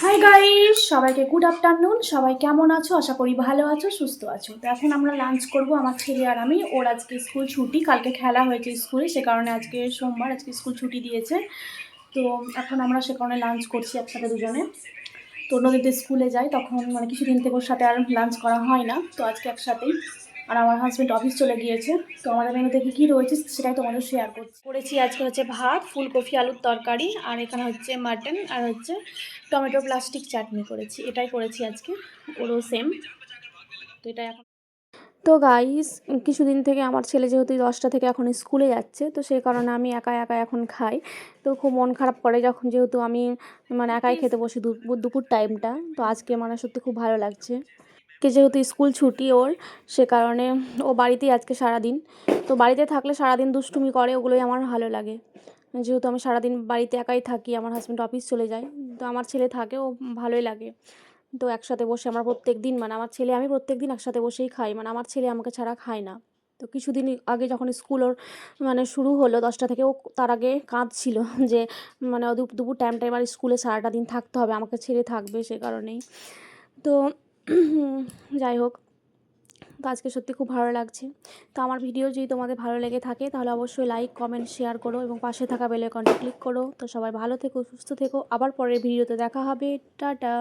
Hi guys, সবাইকে good afternoon. সবাই কেমন আছো? আশা করি ভালো আছো, সুস্থ আছো। তো এখন আমরা লাঞ্চ করব, আমার ছেলে আর আমি। ওর আজকে স্কুল ছুটি, কালকে খেলা হয়েছে স্কুলে, সে কারণে আজকে সোমবার, আজকে স্কুল ছুটি দিয়েছে। তো এখন আমরা সে কারণে লাঞ্চ করছি একসাথে দুজনে। তো অন্যদিন তো স্কুলে যাই, তখন মানে কিছুদিন থেকে ওর সাথে আর লাঞ্চ করা হয় না, তো আজকে একসাথেই। আর আমার হাজব্যান্ড অফিস চলে গিয়েছে। তো আমাদের মেনুতে কী কী রয়েছে সেটাই তোমাদের শেয়ার করেছি। আজকে হচ্ছে ভাত, ফুলকপি আলুর তরকারি, আর এখানে হচ্ছে মাটন, আর হচ্ছে টমেটো প্লাস্টিক চাটনি করেছি। এটাই করেছি আজকে। ওরও সেম। তো এটা এখন তো গাইস, কিছুদিন থেকে আমার ছেলে যেহেতু 10টা থেকে এখন স্কুলে যাচ্ছে, তো সেই কারণে আমি একা একা এখন খাই। তো খুব মন খারাপ করে যখন, যেহেতু আমি মানে একাই খেতে বসি দুপুর টাইমটা। তো আজকে মানে সত্যি খুব ভালো লাগছে। যেহেতু স্কুল ছুটি ওর, সে কারণে ও বাড়িতেই আজকে সারাদিন। তো বাড়িতে থাকলে সারাদিন দুষ্টুমি করে, ওগুলোই আমার ভালো লাগে। যেহেতু আমি সারাদিন বাড়িতে একাই থাকি, আমার হাজব্যান্ড অফিস চলে যায়, তো আমার ছেলে থাকে, ও ভালোই লাগে। তো একসাথে বসে আমরা প্রত্যেক দিন, মানে আমার ছেলে আমি প্রত্যেক দিন একসাথে বসেই খাই, মানে আমার ছেলে আমাকে ছাড়া খায় না। তো কিছুদিন আগে যখন স্কুল ওর মানে শুরু হলো 10টা থেকে, ও তার আগে কাঁদছিল যে মানে ও দুপুর টাইমটা এবার স্কুলে সারাটা দিন থাকতে হবে, আমাকে ছেড়ে থাকবে, সে কারণেই। তো যাই হোক, তো আজকে সত্যি খুব ভালো লাগছে। তো আমার ভিডিও যদি তোমাদের ভালো লেগে থাকে, তাহলে অবশ্যই লাইক, কমেন্ট, শেয়ার করো এবং পাশে থাকা বেল আইকনটা ক্লিক করো। তো সবাই ভালো থেকো, সুস্থ থেকো। আবার পরের ভিডিওতে দেখা হবে। টাটা।